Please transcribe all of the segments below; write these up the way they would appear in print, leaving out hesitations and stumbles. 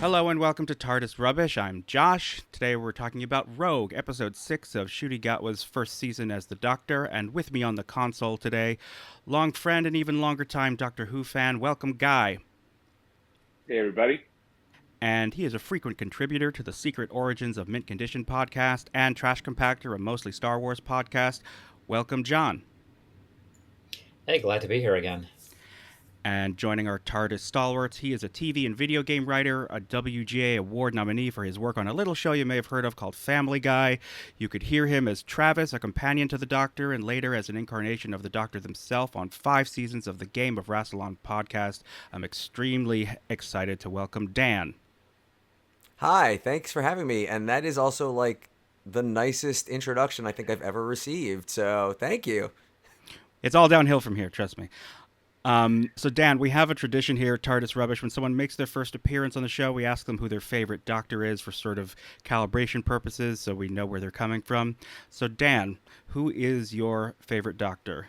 Hello and welcome to TARDIS Rubbish. I'm Josh. Today we're talking about Rogue, episode 6 of Ncuti Gatwa's first season as the Doctor, and with me on the console today, long friend and even longer time Doctor Who fan, welcome Guy. Hey, everybody. And he is a frequent contributor to the Secret Origins of Mint Condition podcast and Trash Compactor, a mostly Star Wars podcast. Welcome John. Hey, glad to be here again. And joining our TARDIS stalwarts, he is a TV and video game writer, a WGA award nominee for his work on a little show you may have heard of called Family Guy. You could hear him as Travis, a companion to the Doctor, and later as an incarnation of the Doctor himself on 5 seasons of the Game of Rassilon podcast. I'm extremely excited to welcome Dan. Hi, thanks for having me. And that is also like the nicest introduction I think I've ever received. So thank you. It's all downhill from here, trust me. So Dan, we have a tradition here at TARDIS Rubbish. When someone makes their first appearance on the show, we ask them who their favorite Doctor is for sort of calibration purposes, so we know where they're coming from. So Dan, who is your favorite Doctor?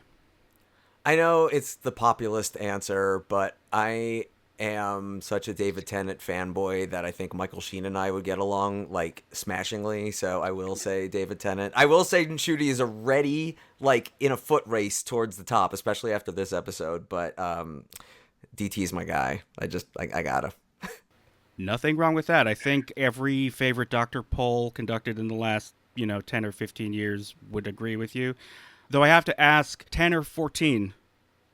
I know it's the populist answer, but I am such a David Tennant fanboy that I think Michael Sheen and I would get along like smashingly. So I will say David Tennant. I will say Ncuti is already like in a foot race towards the top, especially after this episode. But DT is my guy. I gotta. Nothing wrong with that. I think every favorite Doctor poll conducted in the last, 10 or 15 years would agree with you. Though I have to ask, 10 or 14?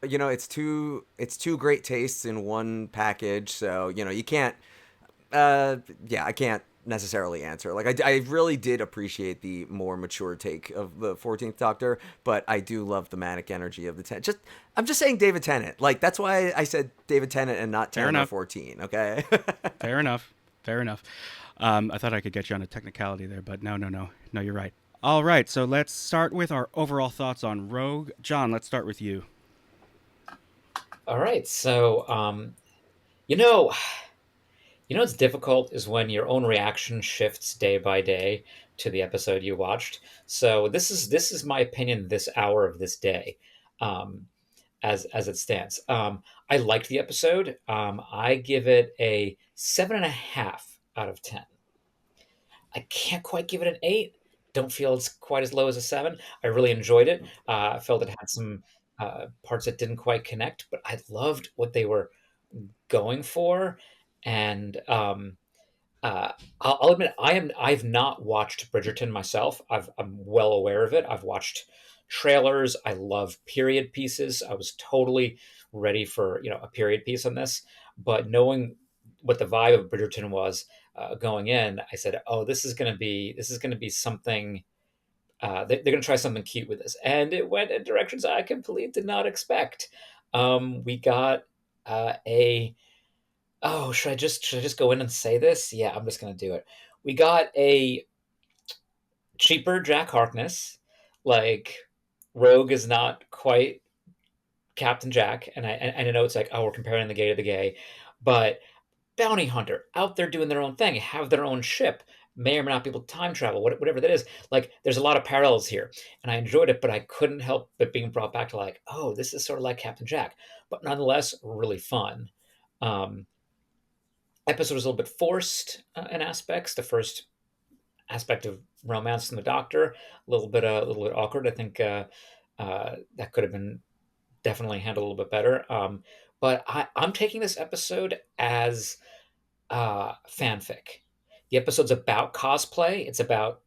It's two great tastes in one package. So, you can't, I can't necessarily answer. Like, I really did appreciate the more mature take of the 14th Doctor, but I do love the manic energy of the 10. I'm just saying David Tennant. Like, that's why I said David Tennant and not 10 or 14, okay? Fair enough. I thought I could get you on a technicality there, but no, you're right. All right, so let's start with our overall thoughts on Rogue. John, let's start with you. All right, so what's difficult is when your own reaction shifts day by day to the episode you watched. So this is my opinion this hour of this day, as it stands. I liked the episode. I give it a 7.5 out of 10. I can't quite give it an 8. Don't feel it's quite as low as a 7. I really enjoyed it. I felt it had some parts that didn't quite connect, but I loved what they were going for. And I'll admit I've not watched Bridgerton myself. I'm well aware of it. I've watched trailers. I love period pieces. I was totally ready for a period piece on this, but knowing what the vibe of Bridgerton was going in, I said, "Oh, this is going to be something." They're going to try something cute with this, and it went in directions I completely did not expect. We got a oh, should I just go in and say this? Yeah, I'm just going to do it. We got a cheaper Jack Harkness. Like, Rogue is not quite Captain Jack, and I know it's like, oh, we're comparing the gay to the gay, but bounty hunter out there doing their own thing, have their own ship, may or may not be able to time travel, whatever that is. Like, there's a lot of parallels here, and I enjoyed it, but I couldn't help but being brought back to like, oh, this is sort of like Captain Jack, but nonetheless really fun. Episode was a little bit forced in aspects. The first aspect of romance in the Doctor, a little bit awkward. I think that could have been definitely handled a little bit better. But I'm taking this episode as fanfic. The episode's about cosplay. It's about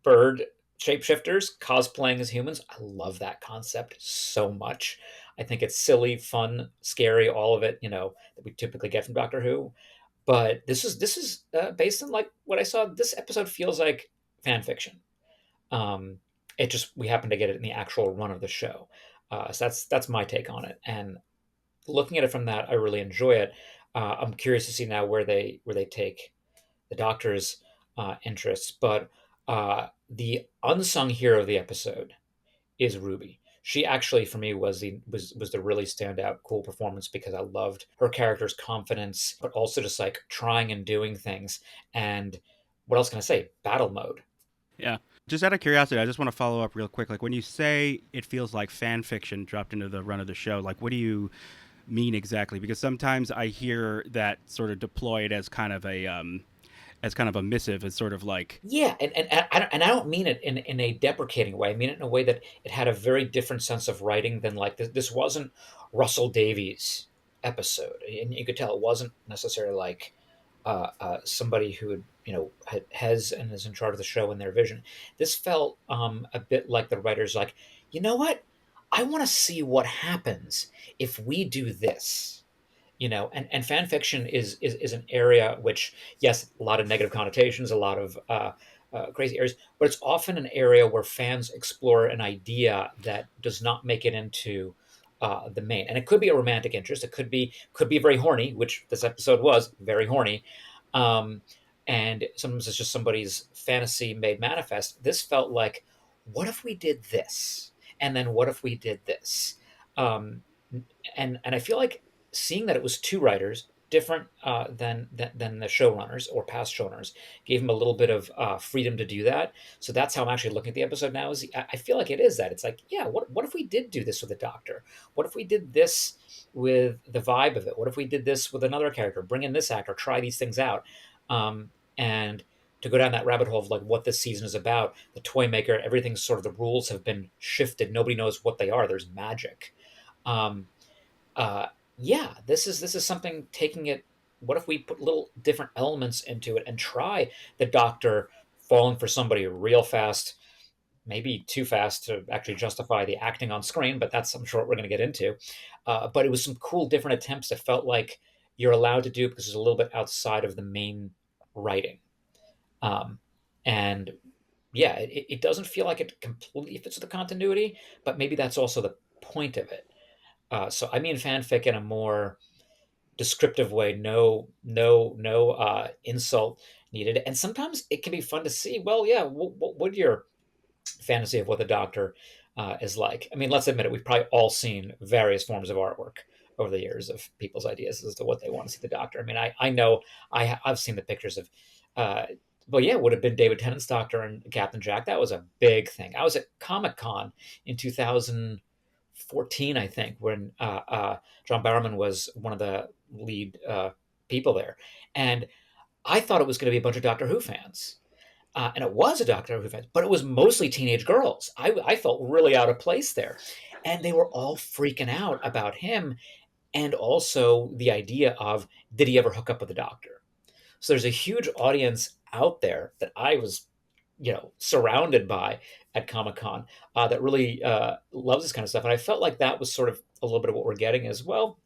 bird shapeshifters cosplaying as humans. I love that concept so much. I think it's silly, fun, scary, all of it, that we typically get from Doctor Who. But this is based on like what I saw. This episode feels like fan fiction. It just we happen to get it in the actual run of the show. So that's my take on it. And looking at it from that, I really enjoy it. I'm curious to see now where they take the Doctor's interests. But the unsung hero of the episode is Ruby. She actually, for me, was the really standout, cool performance because I loved her character's confidence, but also just like trying and doing things. And what else can I say? Battle mode. Yeah. Just out of curiosity, I just want to follow up real quick. Like, when you say it feels like fan fiction dropped into the run of the show, like, what do you mean exactly? Because sometimes I hear that sort of deployed as kind of a missive, as sort of like, Yeah, and I don't mean it in a deprecating way. I mean it in a way that it had a very different sense of writing than like this wasn't Russell Davies' episode, and you could tell it wasn't necessarily like somebody who had, has and is in charge of the show and their vision. This felt a bit like the writers like, you know what? I want to see what happens if we do this. And fan fiction is an area which, yes, a lot of negative connotations, a lot of crazy areas, but it's often an area where fans explore an idea that does not make it into the main. And it could be a romantic interest. It could be very horny, which this episode was very horny. um, and sometimes it's just somebody's fantasy made manifest. This felt like, what if we did this, and then what if we did this? um, and I feel like seeing that it was two writers different than the showrunners or past showrunners gave him a little bit of freedom to do that. So that's how I'm actually looking at the episode now. Is I feel like it is that it's like, yeah, what if we did do this with a doctor? What if we did this with the vibe of it? What if we did this with another character? Bring in this actor, try these things out, and to go down that rabbit hole of like what this season is about. The toy maker, everything's sort of, the rules have been shifted. Nobody knows what they are. There's magic. Um, uh, yeah, this is something taking it. What if we put little different elements into it and try the doctor falling for somebody real fast, maybe too fast to actually justify the acting on screen, but that's, I'm sure, what we're going to get into. But it was some cool different attempts that felt like you're allowed to do because it's a little bit outside of the main writing. Um, and yeah, it doesn't feel like it completely fits with the continuity, but maybe that's also the point of it. So I mean fanfic in a more descriptive way. No insult needed. And sometimes it can be fun to see. Well, yeah, what would your fantasy of what the doctor is like? I mean, let's admit it. We've probably all seen various forms of artwork over the years of people's ideas as to what they want to see the doctor. I mean, I know I've seen the pictures of. Uh, but yeah, it would have been David Tennant's Doctor and Captain Jack. That was a big thing. I was at Comic Con in 2014, I think, when John Barrowman was one of the lead people there, and I thought it was going to be a bunch of Doctor Who fans, and it was a Doctor Who fan, but it was mostly teenage girls. I felt really out of place there, and they were all freaking out about him, and also the idea of, did he ever hook up with the Doctor? So there's a huge audience out there that I was, surrounded by at Comic Con, that really loves this kind of stuff, and I felt like that was sort of a little bit of what we're getting as well.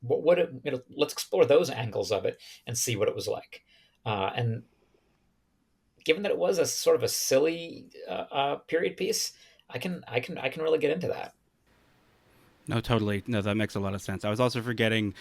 Let's explore those angles of it and see what it was like. And given that it was a sort of a silly period piece, I can really get into that. no, totally. No, that makes a lot of sense. I was also forgetting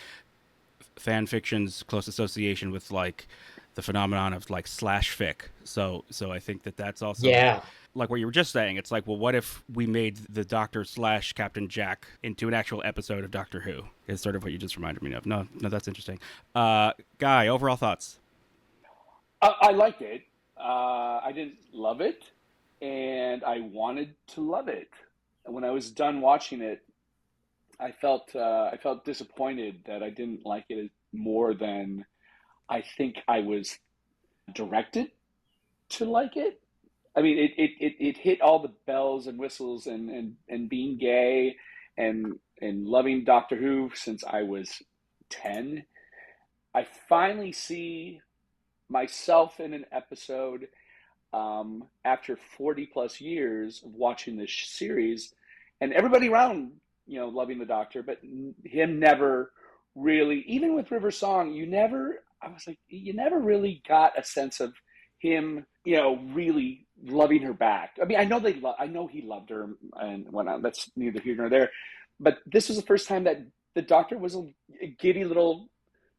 fan fiction's close association with like the phenomenon of like slash fic. So I think that that's also Yeah, like what you were just saying. It's like, well, what if we made the Doctor slash Captain Jack into an actual episode of Doctor Who? Is sort of what you just reminded me of. No, that's interesting. Guy, overall thoughts? I liked it. I didn't love it, and I wanted to love it. And when I was done watching it, I felt disappointed that I didn't like it more than I think I was directed to like it. I mean, it hit all the bells and whistles, and being gay and loving Doctor Who since I was 10. I finally see myself in an episode, after 40 plus years of watching this series, and everybody around, loving the Doctor, but him never really, even with River Song, I was like, you never really got a sense of him, really loving her back. I mean, I know he loved her and whatnot. That's neither here nor there. But this was the first time that the Doctor was a giddy little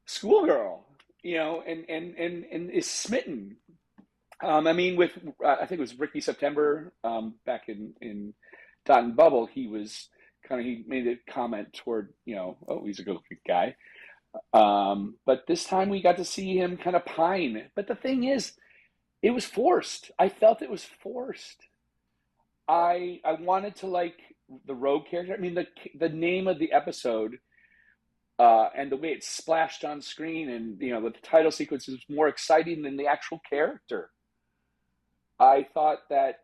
schoolgirl, and is smitten. I mean, with I think it was Ricky September, back in Dot and Bubble, he made a comment toward, oh, he's a good looking guy. But this time we got to see him kind of pine. But the thing is, it was forced. I felt it was forced. I wanted to like the rogue character. I mean, the name of the episode and the way it splashed on screen, and with the title sequence is more exciting than the actual character. I thought that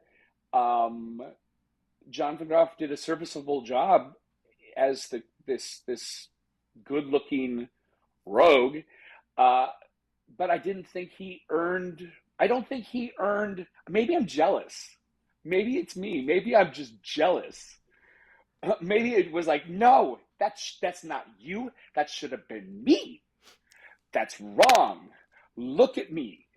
Jonathan Groff did a serviceable job as this good looking rogue, but I didn't think he earned. I don't think he earned. Maybe I'm jealous. Maybe it's me. Maybe I'm just jealous. Maybe it was like, no, that's not you. That should have been me. That's wrong. Look at me.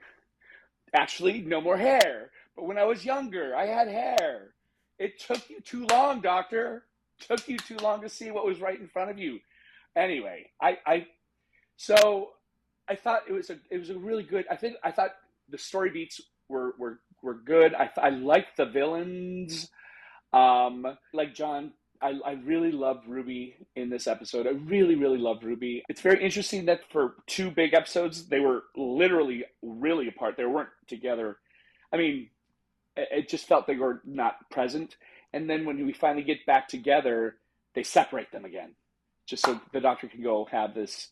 Actually, no more hair. But when I was younger, I had hair. It took you too long, doctor. Took you too long to see what was right in front of you. Anyway, so I thought it was a really good. I thought the story beats were good. I liked the villains. Like John, I really loved Ruby in this episode. I really, really loved Ruby. It's very interesting that for 2 big episodes, they were literally really apart. They weren't together. I mean, it just felt they were not present. And then when we finally get back together, they separate them again, just so the Doctor can go have this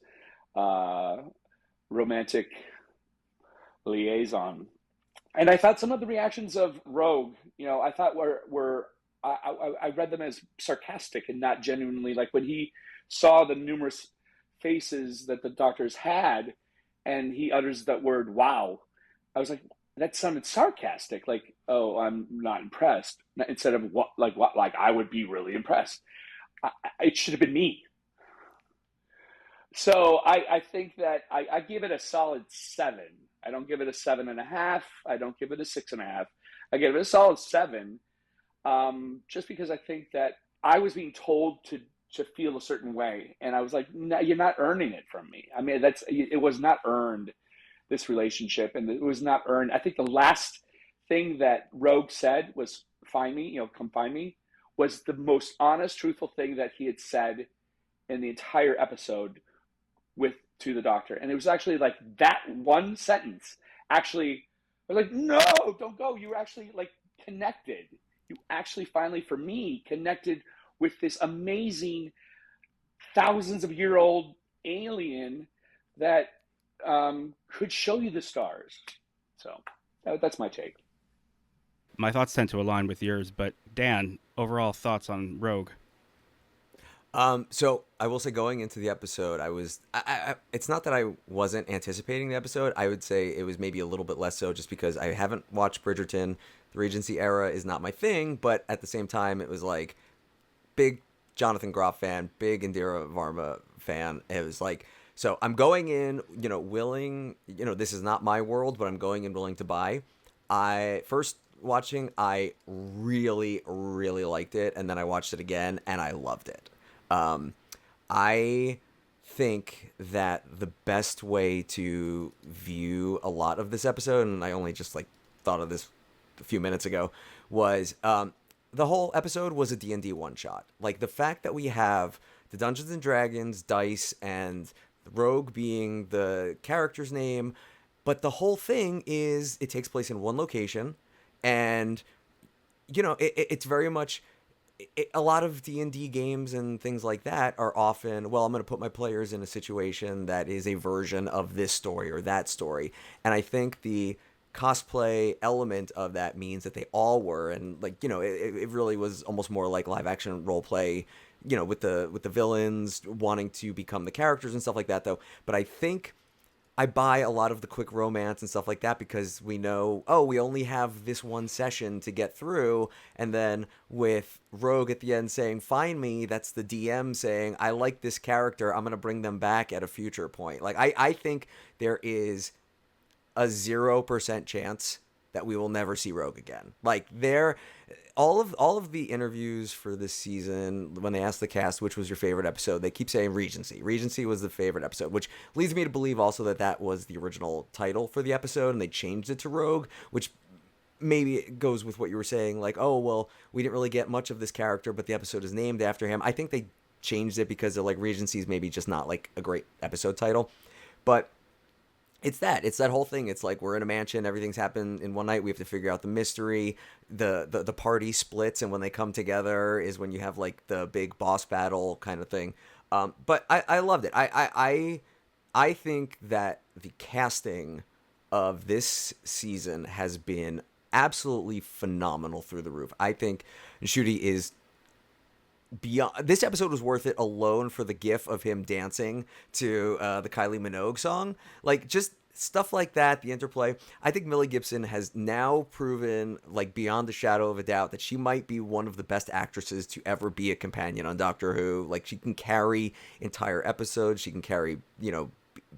romantic liaison. And I thought some of the reactions of Rogue, I thought were I read them as sarcastic and not genuinely, like when he saw the numerous faces that the Doctor's had and he utters that word, wow. I was like, that sounded sarcastic, like, oh, I'm not impressed, instead of what, like I would be really impressed. It should have been me. So I think that I give it a solid 7. I don't give it a 7.5. I don't give it a 6.5. I give it a solid 7, just because I think that I was being told to feel a certain way, and I was like, no, you're not earning it from me. I mean, it was not earned, this relationship, and it was not earned. I think the last thing that Rogue said was "find me," come find me, was the most honest, truthful thing that he had said in the entire episode to the Doctor. And it was actually like that one sentence actually I was like, no, don't go. You were actually like connected. You actually finally, for me, connected with this amazing thousands of year old alien that could show you the stars. So that's my take. My thoughts tend to align with yours, but Dan, overall thoughts on Rogue? So I will say, going into the episode, it's not that I wasn't anticipating the episode. I would say it was maybe a little bit less so, just because I haven't watched Bridgerton. The Regency era is not my thing, but at the same time, it was like big Jonathan Groff fan, big Indira Varma fan. It was like, so I'm going in, willing, this is not my world, but I'm going in willing to buy. I really, really liked it, and then I watched it again, and I loved it. I think that the best way to view a lot of this episode, and I only just thought of this a few minutes ago, was the whole episode was a D&D one-shot. Like, the fact that we have the Dungeons & Dragons dice and the Rogue being the character's name, but the whole thing is it takes place in one location, and, it's very much... a lot of D&D games and things like that are often, well, I'm going to put my players in a situation that is a version of this story or that story. And I think the cosplay element of that means that they all were, and it really was almost more like live action role play, with the villains wanting to become the characters and stuff like that, though. But I think I buy a lot of the quick romance and stuff like that, because we know, we only have this one session to get through. And then with Rogue at the end saying, find me, that's the DM saying, I like this character, I'm going to bring them back at a future point. Like, I think there is a 0% chance that we will never see Rogue again. Like, all of the interviews for this season, when they asked the cast which was your favorite episode, they keep saying Regency. Regency was the favorite episode, which leads me to believe also that was the original title for the episode, and they changed it to Rogue, which maybe it goes with what you were saying, like, oh, well, we didn't really get much of this character, but the episode is named after him. I think they changed it because Regency is maybe just not a great episode title. But it's that whole thing. It's like, we're in a mansion, everything's happened in one night, we have to figure out the mystery, the party splits, and when they come together is when you have the big boss battle kind of thing. But I loved it. I think that the casting of this season has been absolutely phenomenal through the roof. I think Ncuti is beyond. This episode was worth it alone for the gif of him dancing to the Kylie Minogue song. Like, just stuff like that, the interplay. I think Millie Gibson has now proven, like, beyond the shadow of a doubt, that she might be one of the best actresses to ever be a companion on Doctor Who. Like, she can carry entire episodes. She can carry,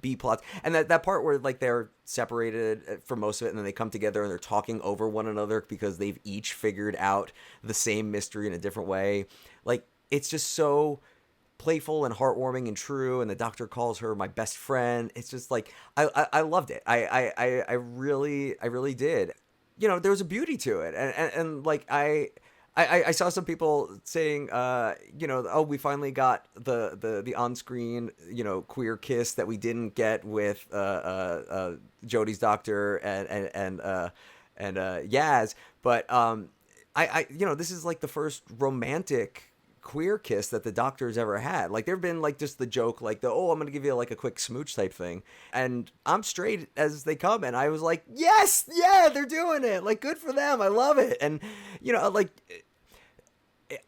B plots, and that part where, like, they're separated for most of it and then they come together and they're talking over one another because they've each figured out the same mystery in a different way. Like, it's just so playful and heartwarming and true, and the Doctor calls her my best friend. It's just like, I loved it. I really did. There was a beauty to it, and like, I saw some people saying, oh, we finally got the on-screen, queer kiss that we didn't get with Jodie's Doctor and Yaz. But this is like the first romantic queer kiss that the Doctor's ever had. Like, there've been, like, just the joke, like, I'm gonna give you, like, a quick smooch type thing, and I'm straight as they come, and I was like, yes, yeah, they're doing it. Like, good for them. I love it. And like,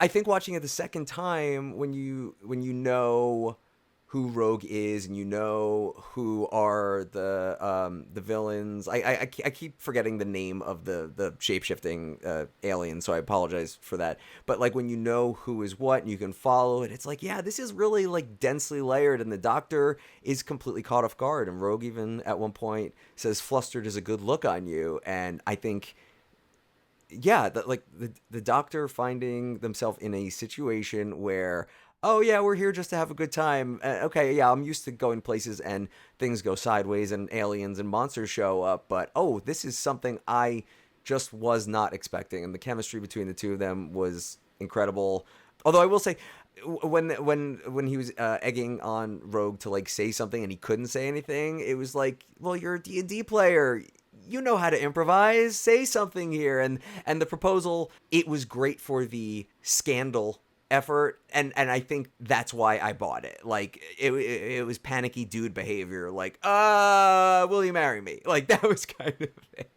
I think watching it the second time, when you know who Rogue is and who are the villains. I keep forgetting the name of the shape-shifting alien, so I apologize for that. But, like, when you know who is what and you can follow it, it's like, yeah, this is really, like, densely layered, and the Doctor is completely caught off guard, and Rogue even at one point says flustered is a good look on you. And I think, yeah, the Doctor finding themselves in a situation where, oh yeah, we're here just to have a good time. Okay, yeah, I'm used to going places and things go sideways and aliens and monsters show up, but this is something I just was not expecting, and the chemistry between the two of them was incredible. Although I will say, when he was egging on Rogue to, like, say something and he couldn't say anything, it was like, well, you're a D&D player. You know how to improvise. Say something here. And the proposal, it was great for the scandal effort, and I think that's why I bought it. Like, it was panicky dude behavior, like, will you marry me? Like, that was kind of it.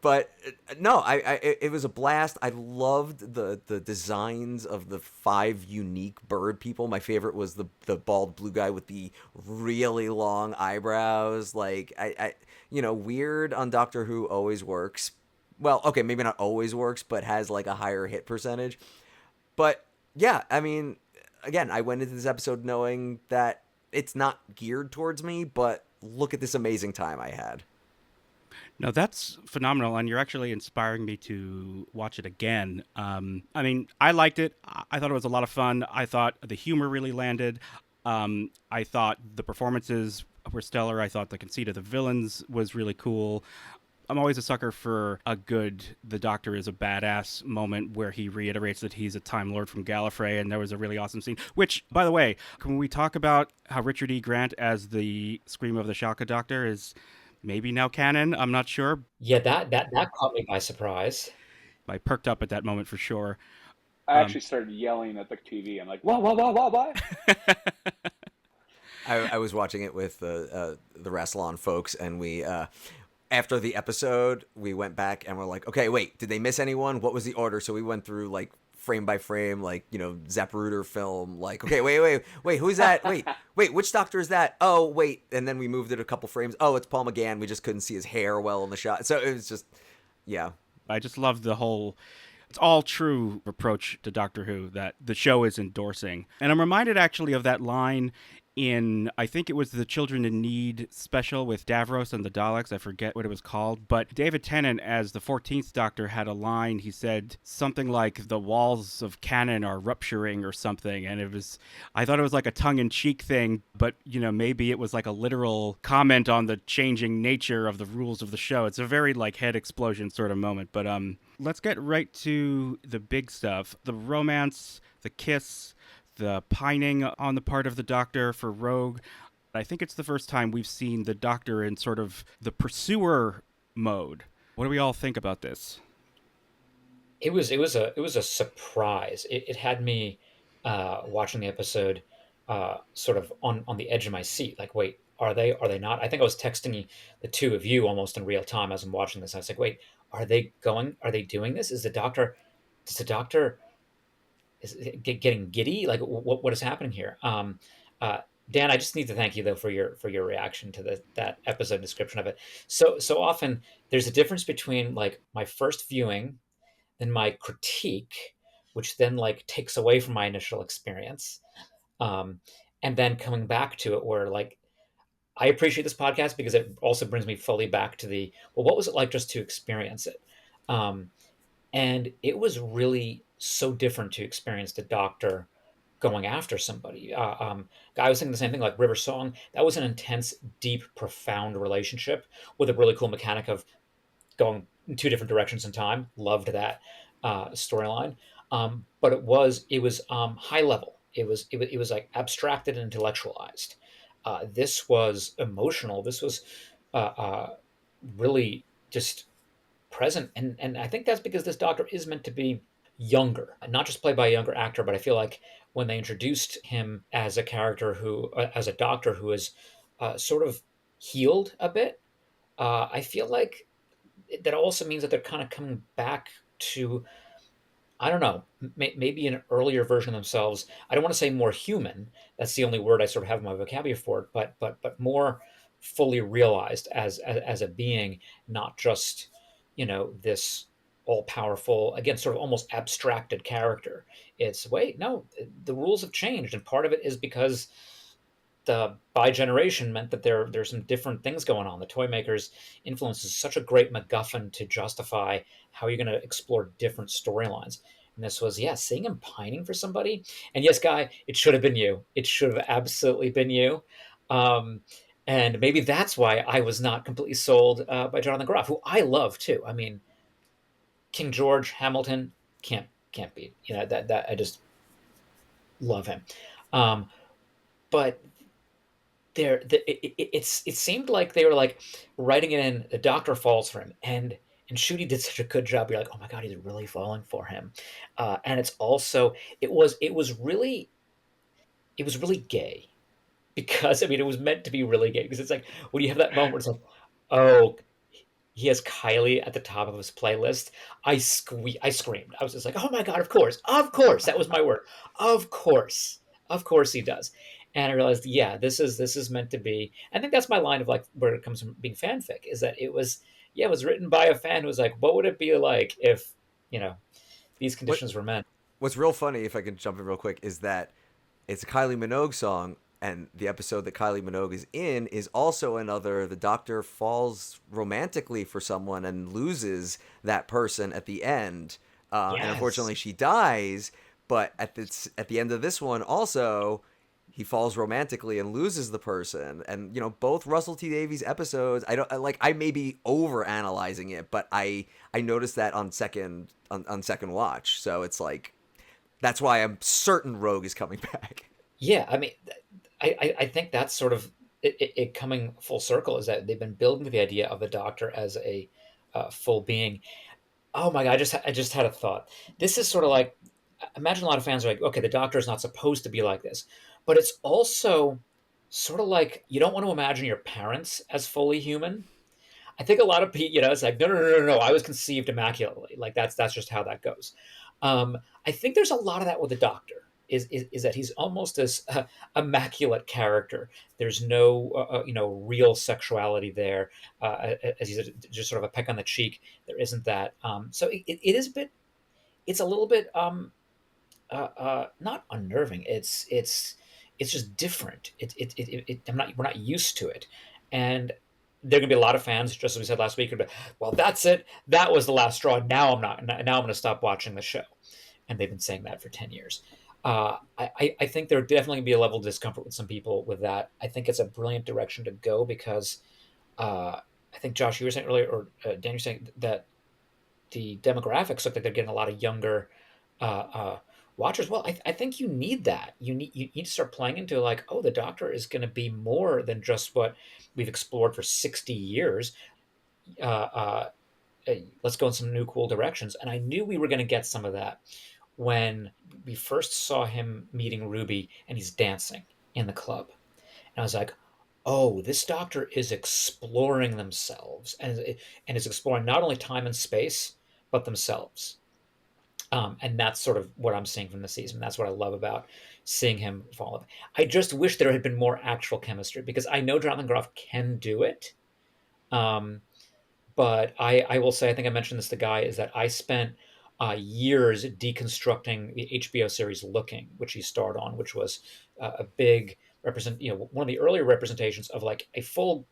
But no, it was a blast. I loved the designs of the 5 unique bird people. My favorite was the bald blue guy with the really long eyebrows. Like, I weird on Doctor Who always works. Well, okay, maybe not always works, but has, like, a higher hit percentage. But yeah, I mean, again, I went into this episode knowing that it's not geared towards me, but look at this amazing time I had. No, that's phenomenal, and you're actually inspiring me to watch it again. I mean, I liked it. I thought it was a lot of fun. I thought the humor really landed. I thought the performances were stellar. I thought the conceit of the villains was really cool. I'm always a sucker for a good "the Doctor is a badass" moment where he reiterates that he's a Time Lord from Gallifrey, and there was a really awesome scene. Which, by the way, can we talk about how Richard E. Grant as the Scream of the Shaka Doctor is maybe now canon? I'm not sure. Yeah, that caught me by surprise. I perked up at that moment for sure. I actually started yelling at the TV. I'm like, what? I was watching it with the Rassilon folks, and we after the episode, we went back and we're like, okay, wait, did they miss anyone? What was the order? So we went through, like, frame by frame, like, Zapruder film, like, okay, wait, who's that? Wait, which Doctor is that? Oh, wait. And then we moved it a couple frames. Oh, it's Paul McGann. We just couldn't see his hair well in the shot. So it was just, yeah. I just love the whole, it's all true approach to Doctor Who that the show is endorsing. And I'm reminded actually of that line in, I think it was the Children in Need special with Davros and the Daleks. I forget what it was called. But David Tennant, as the 14th Doctor, had a line. He said something like, the walls of canon are rupturing or something. And it was, I thought it was like a tongue-in-cheek thing, but, maybe it was like a literal comment on the changing nature of the rules of the show. It's a very, like, head explosion sort of moment. But let's get right to the big stuff. The romance, the kiss, the pining on the part of the Doctor for Rogue. I think it's the first time we've seen the Doctor in sort of the pursuer mode. What do we all think about this? It was a surprise. It had me watching the episode sort of on the edge of my seat. Like, wait, are they not? I think I was texting the two of you almost in real time as I'm watching this. I was like, wait, are they doing this? Does the doctor is getting giddy? Like, what is happening here? Uh, Dan, I just need to thank you though for your reaction to that episode description of it. So often there's a difference between like my first viewing and my critique, which then like takes away from my initial experience, um, and then coming back to it where like I appreciate this podcast because it also brings me fully back to the well, what was it like just to experience it? Um, and it was really so different to experience the doctor going after somebody. I was thinking the same thing, like River Song. That was an intense, deep, profound relationship with a really cool mechanic of going in two different directions in time. Loved that storyline. But it was high level. It was like abstracted and intellectualized. This was emotional. This was really just present, and I think that's because this doctor is meant to be younger, not just played by a younger actor, but I feel like when they introduced him as a character who, as a doctor who is sort of healed a bit, I feel like that also means that they're kind of coming back to I don't know, maybe an earlier version of themselves. I don't want to say more human. That's the only word I sort of have in my vocabulary for it, but more fully realized as a being, not just this all powerful again, sort of almost abstracted character. It's wait, no, the rules have changed, and part of it is because the by generation meant that there's some different things going on. The toy makers' influence is such a great MacGuffin to justify how you're going to explore different storylines. And this was, yeah, seeing him pining for somebody. And yes, Guy, it should have been you. It should have absolutely been you. Um, and maybe that's why I was not completely sold by Jonathan Groff, who I love too. I mean, King George, Hamilton, can't beat. That I just love him. Um, but it seemed like they were like writing it in the doctor falls for him and Ncuti did such a good job. You're like, oh my god, he's really falling for him. And it's also it was really gay because I mean it was meant to be really gay because it's like when you have that moment where it's like, oh, he has Kylie at the top of his playlist. I screamed. I was just like, "Oh my god! Of course!" That was my word. Of course he does. And I realized, yeah, this is meant to be. I think that's my line of like where it comes from being fanfic is that it was written by a fan who was like, "What would it be like if you know these What conditions were met?" What's real funny, if I can jump in real quick, is that it's a Kylie Minogue song, and the episode that Kylie Minogue is in is also another. The doctor falls romantically for someone and loses that person at the end, and Yes. unfortunately she dies. But at the end of this one, also he falls romantically and loses the person. And both Russell T Davies episodes, I may be over analyzing it, but I noticed that on second watch. So it's like that's why I'm certain Rogue is coming back. Yeah, I mean, I think that's sort of it coming full circle is that they've been building the idea of the Doctor as a full being. Oh my god, I just had a thought. This is sort of like imagine a lot of fans are like, okay, the Doctor is not supposed to be like this, but it's also sort of like you don't want to imagine your parents as fully human. I think a lot of people, it's like, no. I was conceived immaculately. Like that's just how that goes. I think there's a lot of that with the Doctor. Is that he's almost this immaculate character. There's no, real sexuality there. As he's just sort of a peck on the cheek. There isn't that. So it is a bit. It's a little bit not unnerving. It's just different. We're not used to it, and there are gonna be a lot of fans, just as we said last week, who'll be, well, that's it. That was the last straw. Now I'm not. Now I'm going to stop watching the show, and they've been saying that for 10 years. I think there would definitely be a level of discomfort with some people with that. I think it's a brilliant direction to go because I think Josh, you were saying earlier, or Dan, you were saying that the demographics look like they're getting a lot of younger uh, uh, watchers. Well, I think you need that. You need to start playing into like, oh, the Doctor is going to be more than just what we've explored for 60 years. Uh, uh, let's go in some new cool directions. And I knew we were going to get some of that when we first saw him meeting Ruby and he's dancing. in the club. And I was like, oh, this doctor is exploring themselves and is exploring not only time and space, but themselves. And that's sort of what I'm seeing from the season. That's what I love about seeing him fall in. I just wish there had been more actual chemistry because I know Jonathan Groff can do it. Um, but I will say, I think I mentioned this to Guy, is that I spent years deconstructing the HBO series Looking, which he starred on, which was a big one of the earlier representations of like a full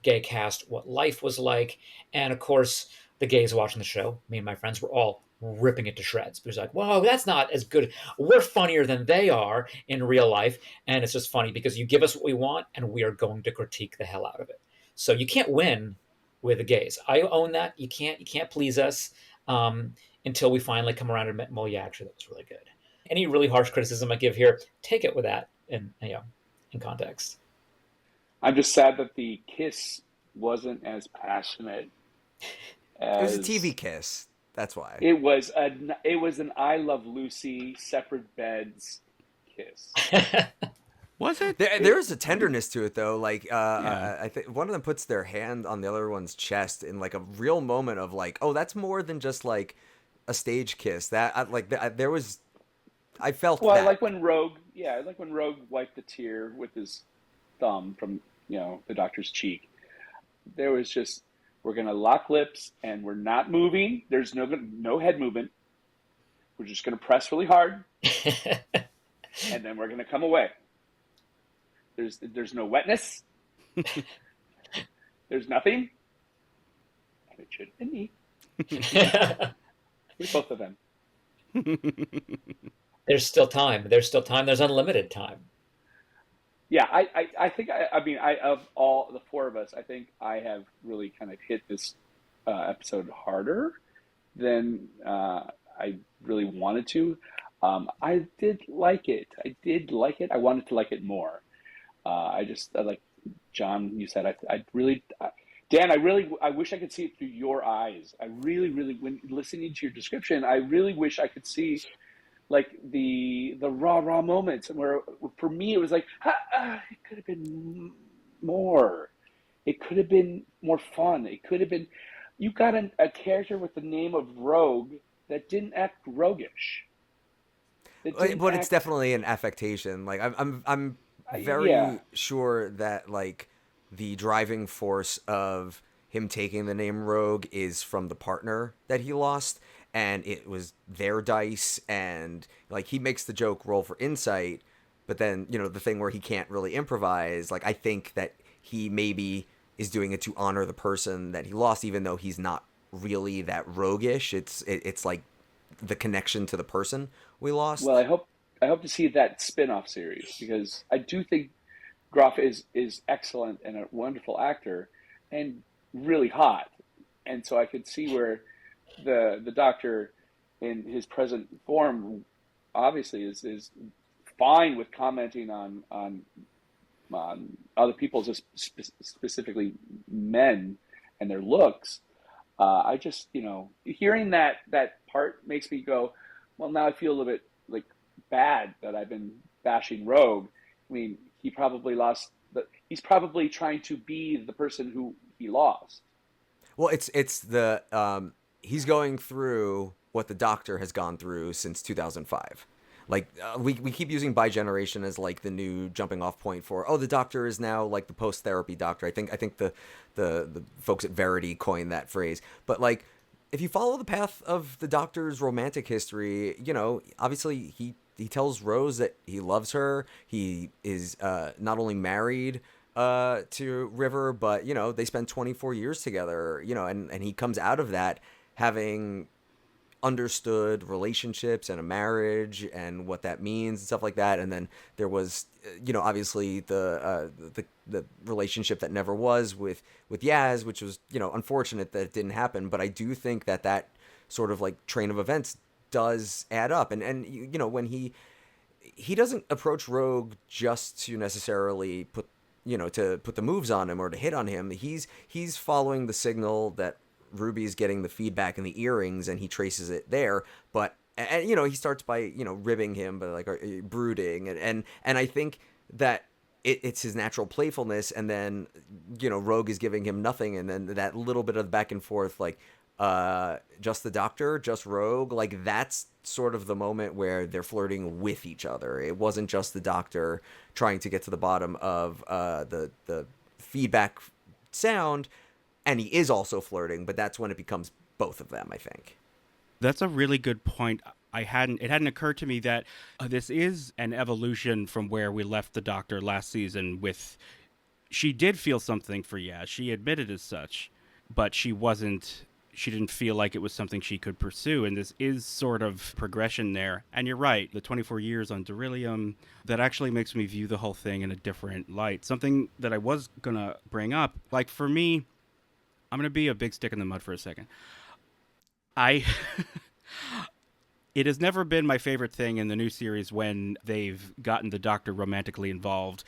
gay cast, what life was like. And of course, the gays watching the show, me and my friends, were all ripping it to shreds because like, whoa, that's not as good. We're funnier than they are in real life. And it's just funny because you give us what we want and we are going to critique the hell out of it. So you can't win with the gays. I own that. You can't please us until we finally come around and admit, well, yeah, actually that was really good. Any really harsh criticism I give here, take it with that in context. I'm just sad that the kiss wasn't as passionate It was a as TV kiss. That's why. it was an I Love Lucy separate beds kiss. Was it? There is a tenderness to it though. Like Yeah. I think one of them puts their hand on the other one's chest in like a real moment of like, oh, that's more than just like a stage kiss. There was, I felt Well, that. I like when Rogue wiped the tear with his thumb from the doctor's cheek. There was just, we're gonna lock lips and we're not moving. There's no head movement. We're just gonna press really hard and then we're gonna come away. There's no wetness. There's nothing. And it should have been me. With both of them. There's still time. There's still time. There's unlimited time. Yeah, I think of all the four of us, I think I have really kind of hit this episode harder than I really wanted to. I did like it. I wanted to like it more. Like John, you said, Dan, I wish I could see it through your eyes. I really, really, when listening to your description, I really wish I could see like the raw moments where for me it was like it could have been more. It could have been more fun. It could have been. You got a character with the name of Rogue that didn't act roguish. But it's definitely an affectation. Like I'm Yeah. very sure that like the driving force of him taking the name Rogue is from the partner that he lost, and it was their dice, and like he makes the joke roll for insight, but then the thing where he can't really improvise. Like I think that he maybe is doing it to honor the person that he lost, even though he's not really that roguish. It's like the connection to the person we lost. Well, I hope to see that spin-off series because I do think Groff is excellent and a wonderful actor and really hot. And so I could see where the doctor in his present form obviously is fine with commenting on other people, just specifically men and their looks. I just hearing that part makes me go, well, now I feel a little bit like bad that I've been bashing Rogue. I mean, he's probably trying to be the person who he lost. Well, it's the he's going through what the Doctor has gone through since 2005. Like we keep using bi-generation as like the new jumping off point for, oh, the Doctor is now like the post therapy Doctor. I think the folks at Verity coined that phrase. But like if you follow the path of the Doctor's romantic history, obviously he tells Rose that he loves her. He is not only married to River, but they spend 24 years together. And he comes out of that having understood relationships and a marriage and what that means and stuff like that. And then there was obviously the relationship that never was with Yaz, which was unfortunate that it didn't happen. But I do think that sort of like train of events does add up. And when he doesn't approach Rogue just to necessarily put the moves on him or to hit on him. He's following the signal that Ruby's getting the feedback in the earrings, and he traces it there. But and he starts by ribbing him, but like brooding, and I think that it's his natural playfulness, and then Rogue is giving him nothing, and then that little bit of back and forth, like just the Doctor, just Rogue, like that's sort of the moment where they're flirting with each other. It wasn't just the Doctor trying to get to the bottom of the feedback sound, and he is also flirting, but that's when it becomes both of them, I think. That's a really good point. It hadn't occurred to me that this is an evolution from where we left the Doctor last season with she did feel something for Yaz. She admitted as such, but she didn't feel like it was something she could pursue, and this is sort of progression there. And you're right, the 24 years on Beryllium, that actually makes me view the whole thing in a different light. Something that I was going to bring up, like for me, I'm going to be a big stick in the mud for a second. It has never been my favorite thing in the new series when they've gotten the Doctor romantically involved.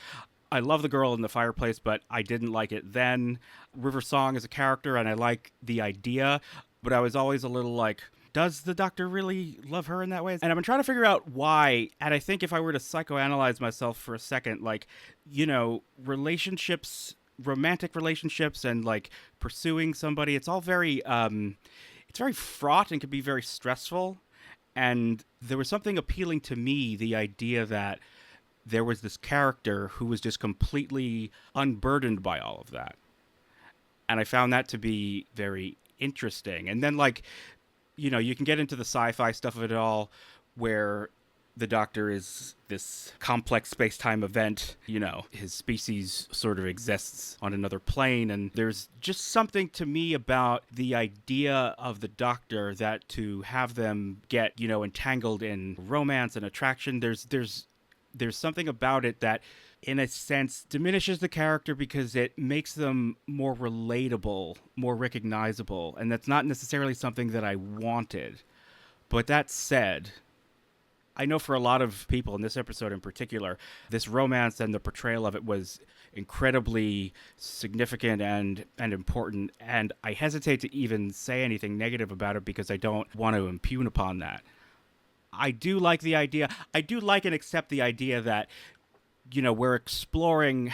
I love the girl in the fireplace, but I didn't like it then. River Song is a character, and I like the idea, but I was always a little like, does the Doctor really love her in that way? And I've been trying to figure out why, and I think if I were to psychoanalyze myself for a second, like, relationships, romantic relationships, and like pursuing somebody, it's all very, it's very fraught and can be very stressful. And there was something appealing to me, the idea that there was this character who was just completely unburdened by all of that. And I found that to be very interesting. And then, like, you can get into the sci-fi stuff of it all, where the Doctor is this complex space-time event. His species sort of exists on another plane, and there's just something to me about the idea of the Doctor that to have them get, entangled in romance and attraction, there's something about it that, in a sense, diminishes the character because it makes them more relatable, more recognizable, and that's not necessarily something that I wanted. But that said, I know for a lot of people in this episode in particular, this romance and the portrayal of it was incredibly significant and important, and I hesitate to even say anything negative about it because I don't want to impugn upon that. I do like the idea. I do like and accept the idea that, we're exploring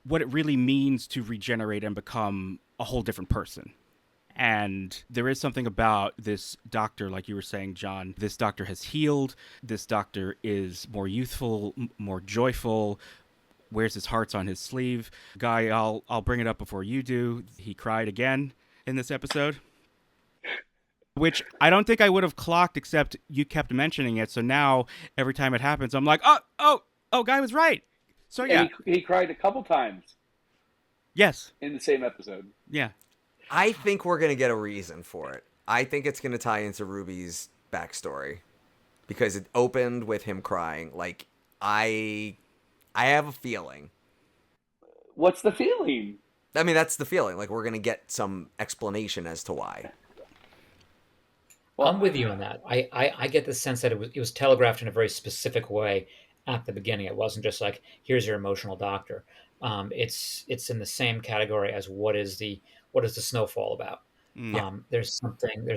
what it really means to regenerate and become a whole different person. And there is something about this Doctor, like you were saying, John. This Doctor has healed. This Doctor is more youthful, more joyful, wears his hearts on his sleeve. Guy, I'll bring it up before you do. He cried again in this episode, which I don't think I would have clocked, except you kept mentioning it. So now every time it happens, I'm like, oh, Guy was right. So yeah. And he cried a couple times. Yes. In the same episode. Yeah. I think we're going to get a reason for it. I think it's going to tie into Ruby's backstory, because it opened with him crying. Like, I have a feeling. What's the feeling? I mean, that's the feeling. Like, we're going to get some explanation as to why. Well, I'm with you on that. I get the sense that it was telegraphed in a very specific way at the beginning. It wasn't just like, here's your emotional Doctor. It's in the same category as what is the snowfall about. There's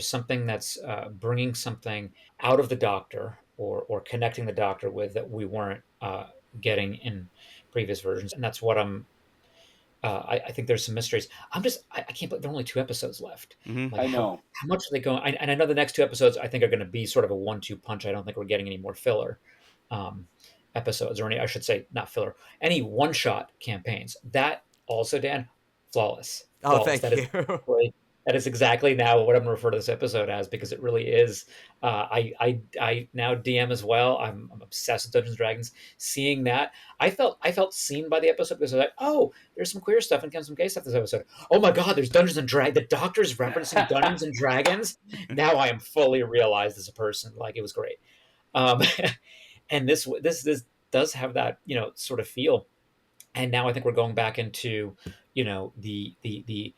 something that's bringing something out of the Doctor or connecting the Doctor with that we weren't getting in previous versions, and that's what I think there's some mysteries. I can't believe there are only 2 episodes left. Mm-hmm. Like, I know. How much are they going? And I know the next 2 episodes I think are going to be sort of a 1-2 punch. I don't think we're getting any more filler episodes, or I should say, not filler, any one-shot campaigns. That also, Dan, flawless. Oh, thank you. That is exactly now what I'm going to refer to this episode as, because it really is. I now DM as well. I'm obsessed with Dungeons and Dragons. Seeing that, I felt seen by the episode, because I was like, oh, there's some queer stuff and some gay stuff this episode. Oh my God, there's Dungeons and Dragons. The Doctor's referencing Dungeons and Dragons. Now I am fully realized as a person. Like, it was great. And this does have that, sort of feel. And now I think we're going back into, the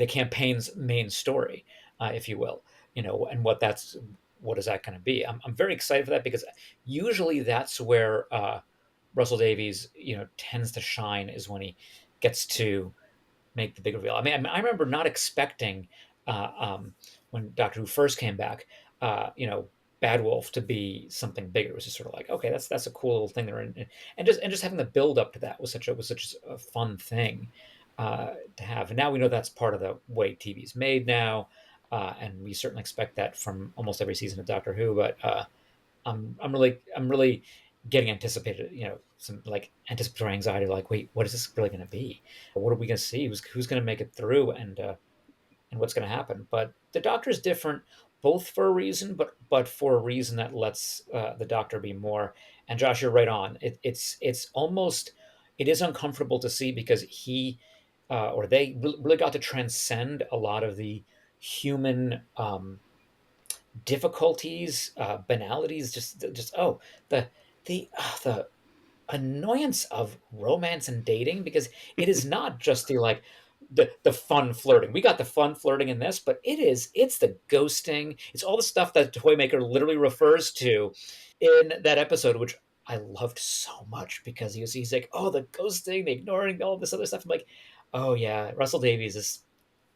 campaign's main story, if you will, and what is that going to be? I'm very excited for that, because usually that's where Russell Davies, tends to shine, is when he gets to make the big reveal. I mean, I remember not expecting when Doctor Who first came back, Bad Wolf to be something bigger. It was just sort of like, okay, that's a cool little thing there, and just having the build up to that was such a fun thing to have. And now we know that's part of the way TV's made now, and we certainly expect that from almost every season of Doctor Who. But I'm really getting anticipated, some like anticipatory anxiety, like, wait, what is this really going to be? What are we going to see? Who's going to make it through? And what's going to happen. But the Doctor is different, both for a reason, but for a reason that lets the Doctor be more. And Josh, you're right on. It's almost, it is uncomfortable to see, because he or they really got to transcend a lot of the human difficulties, banalities, just the the annoyance of romance and dating, because it is not just the fun flirting. We got the fun flirting in this, but it's the ghosting. It's all the stuff that Toymaker literally refers to in that episode, which I loved so much, because he's like, oh, the ghosting, the ignoring, all this other stuff. I'm like, oh yeah, Russell Davies is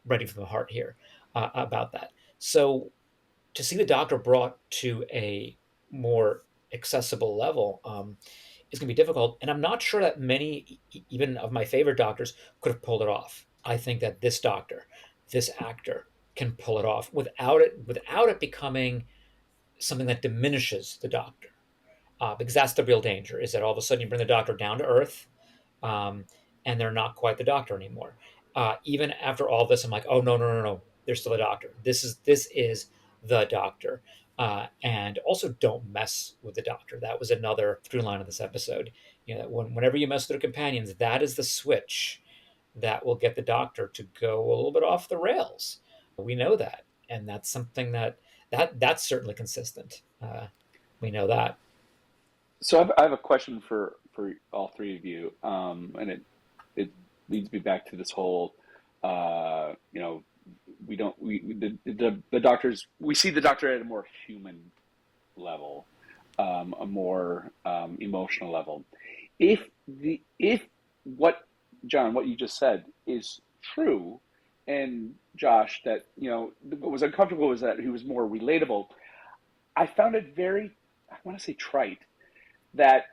ready from the heart here about that. So to see the Doctor brought to a more accessible level is going to be difficult. And I'm not sure that many, even of my favorite Doctors, could have pulled it off. I think that this Doctor, this actor, can pull it off without it becoming something that diminishes the Doctor. Because that's the real danger, is that all of a sudden you bring the Doctor down to earth, um, and they're not quite the Doctor anymore. Even after all this, I'm like, oh no, no, no, no, they're still the Doctor. This is the Doctor. And also, don't mess with the Doctor. That was another through line of this episode. Whenever you mess with their companions, that is the switch that will get the Doctor to go a little bit off the rails. We know that, and that's something that's certainly consistent. We know that. So I have a question for all three of you, and it leads me back to this whole, you know, we don't we the doctors, we see the Doctor at a more human level, a more emotional level. If what John, what you just said is true, and Josh, that what was uncomfortable was that he was more relatable. I found it very, I want to say, trite that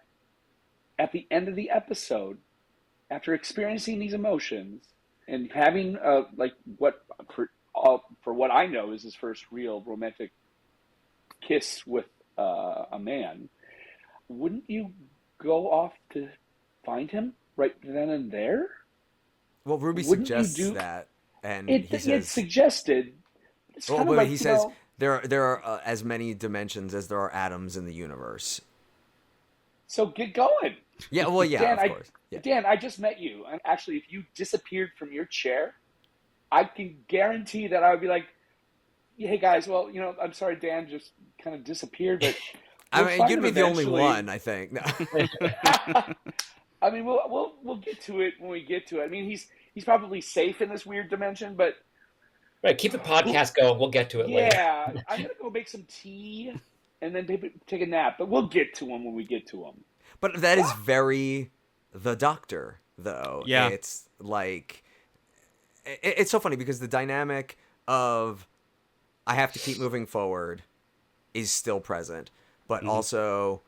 at the end of the episode, after experiencing these emotions and having like what for what I know is his first real romantic kiss with a man, wouldn't you go off to find him right then and there? Well, Ruby Wouldn't you suggests do that, and it? he It's says, suggested. It's well, kind of but he like, says there are as many dimensions as there are atoms in the universe. so get going. Yeah, well, yeah, Dan, of I course. Yeah. Dan, I just met you. And actually, if you disappeared from your chair, I can guarantee that I would be like, hey guys, well, I'm sorry Dan just kind of disappeared, but I we'll mean, find you'd him be the only eventually. one, I think. No. I mean, we'll get to it when we get to it. I mean, he's probably safe in this weird dimension, but Right, keep the podcast going. We'll get to it later. yeah, I'm gonna go make some tea and then maybe take a nap. But we'll get to him when we get to him. But that is very the Doctor, though. Yeah. It's like it's so funny because the dynamic of I have to keep moving forward is still present, but also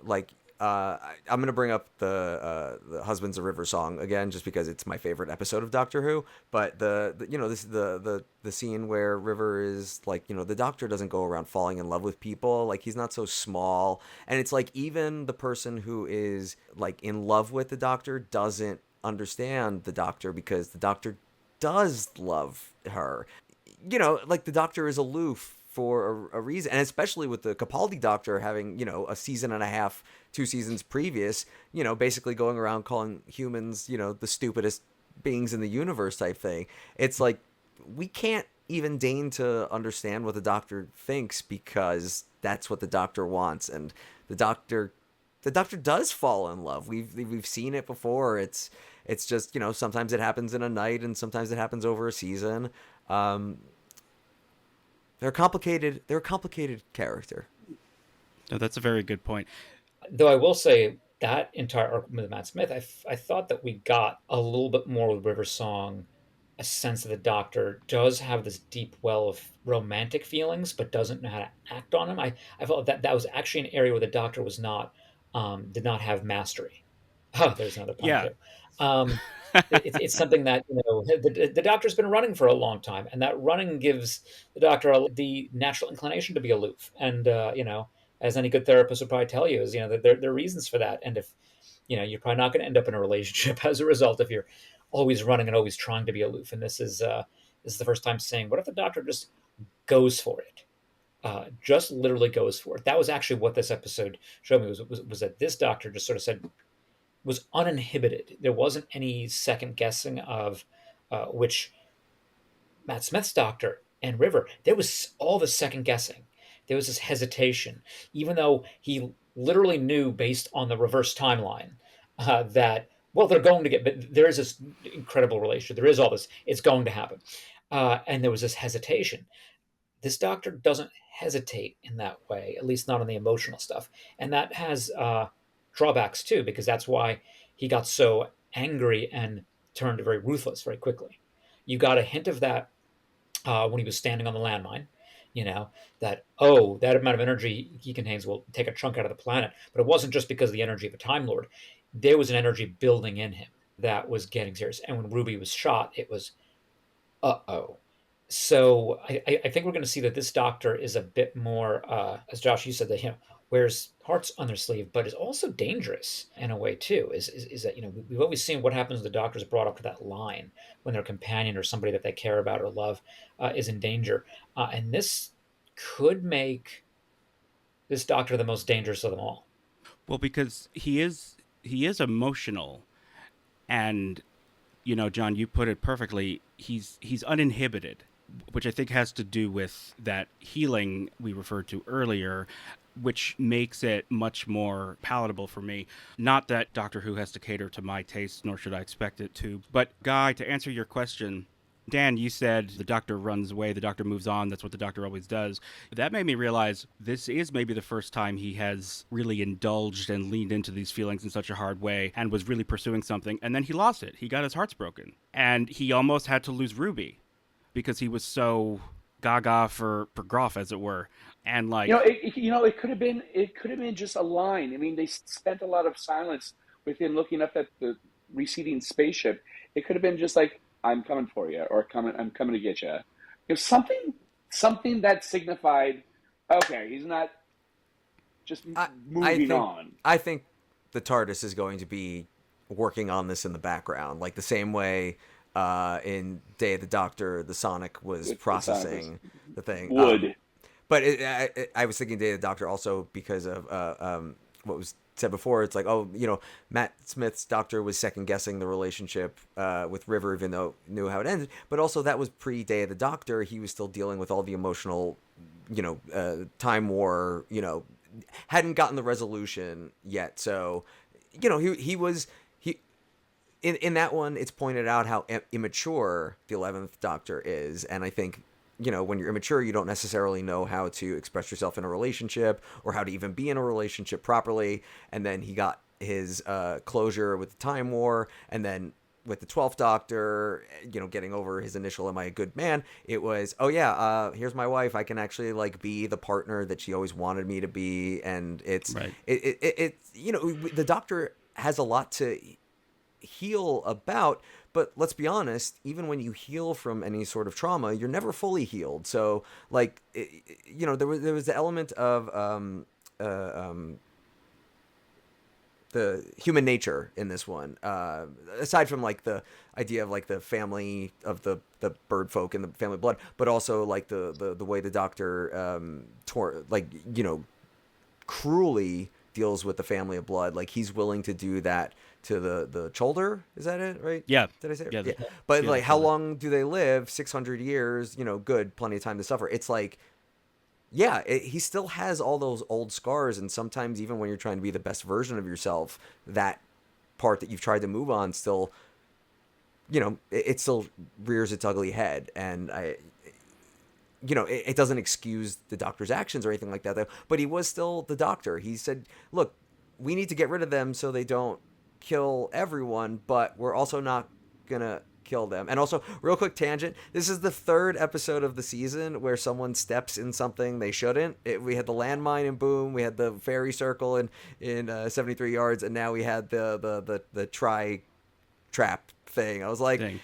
like I'm gonna bring up the "Husband's a River" song again, just because it's my favorite episode of Doctor Who. But this the scene where River is like, the Doctor doesn't go around falling in love with people, like he's not so small, and it's like even the person who is like in love with the Doctor doesn't understand the Doctor because the Doctor does love her. Like the Doctor is aloof for a reason, and especially with the Capaldi Doctor having a season and a half, 2 seasons previous, basically going around calling humans the stupidest beings in the universe type thing. It's like we can't even deign to understand what the Doctor thinks because that's what the Doctor wants, and the Doctor does fall in love. We've seen it before. It's just sometimes it happens in a night and sometimes it happens over a season. They're a complicated character. No, that's a very good point. Though I will say that entire arc with Matt Smith, I thought that we got a little bit more with River Song a sense that the Doctor does have this deep well of romantic feelings, but doesn't know how to act on them. I felt that that was actually an area where the Doctor was not did not have mastery. Oh, there's another pun Yeah. too. Um, it's something that the Doctor's been running for a long time, and that running gives the Doctor the natural inclination to be aloof. And as any good therapist would probably tell you, is that there are reasons for that. And if you're probably not going to end up in a relationship as a result if you're always running and always trying to be aloof. And this is the first time saying, what if the Doctor just goes for it? Just literally goes for it. That was actually what this episode showed me was that this Doctor just sort of said was uninhibited. There wasn't any second guessing of which Matt Smith's Doctor and River. There was all the second guessing. There was this hesitation, even though he literally knew based on the reverse timeline that they're going to get. But there is this incredible relationship. There is all this. It's going to happen, and there was this hesitation. This Doctor doesn't hesitate in that way, at least not on the emotional stuff, and that has drawbacks too, because that's why he got so angry and turned very ruthless very quickly. You got a hint of that when he was standing on the landmine. That that amount of energy he contains will take a chunk out of the planet. But it wasn't just because of the energy of a Time Lord. There was an energy building in him that was getting serious. And when Ruby was shot, it was uh-oh. So I think we're going to see that this Doctor is a bit more, as Josh, you said, that wears hearts on their sleeve, but is also dangerous in a way too. Is that we've always seen what happens when the Doctor's brought up to that line when their companion or somebody that they care about or love is in danger, and this could make this Doctor the most dangerous of them all. Well, because he is emotional, and John, you put it perfectly. He's uninhibited, which I think has to do with that healing we referred to earlier, which makes it much more palatable for me. Not that Doctor Who has to cater to my taste, nor should I expect it to. But Guy, to answer your question, Dan, you said the Doctor runs away, the Doctor moves on, that's what the Doctor always does. That made me realize this is maybe the first time he has really indulged and leaned into these feelings in such a hard way and was really pursuing something, and then he lost it. He got his heart broken. And he almost had to lose Ruby because he was so gaga for Groff, as it were. And It could have been just a line. I mean, they spent a lot of silence with him looking up at the receding spaceship. It could have been just like, "I'm coming for you," or I'm coming to get you." Something that signified, okay, he's not just I moving think on. I think the TARDIS is going to be working on this in the background, like the same way in Day of the Doctor, the Sonic was With the processing the thing. Wood. But I was thinking Day of the Doctor also because of what was said before. It's like, Matt Smith's Doctor was second guessing the relationship with River, even though he knew how it ended. But also that was pre Day of the Doctor. He was still dealing with all the emotional, time war. Hadn't gotten the resolution yet. So, he was he. In that one, it's pointed out how immature the 11th Doctor is, and I think when you're immature, you don't necessarily know how to express yourself in a relationship or how to even be in a relationship properly. And then he got his closure with the Time War, and then with the 12th Doctor, getting over his initial "Am I a good man?" It was, oh yeah, here's my wife. I can actually be the partner that she always wanted me to be, and it's right. the Doctor has a lot to heal about. But let's be honest, even when you heal from any sort of trauma, you're never fully healed. So, there was the element of the human nature in this one. Aside from the idea of the family of the bird folk and the family blood, but also the way the Doctor cruelly deals with the family of blood. Like he's willing to do that to the Chulder. Is that it? Right? Yeah. Did I say it? Yeah. Yeah. But Yeah, how long do they live? 600 years. Good, plenty of time to suffer. It's he still has all those old scars, and sometimes even when you're trying to be the best version of yourself, that part that you've tried to move on still, it still rears its ugly head. And it doesn't excuse the Doctor's actions or anything like that, though. But he was still the Doctor. He said, look, we need to get rid of them so they don't kill everyone, but we're also not going to killed him. And also, real quick tangent, this is the third episode of the season where someone steps in something they shouldn't. We had the landmine in Boom, we had the fairy circle in 73 yards, and now we had the trap thing. I was like, Thing.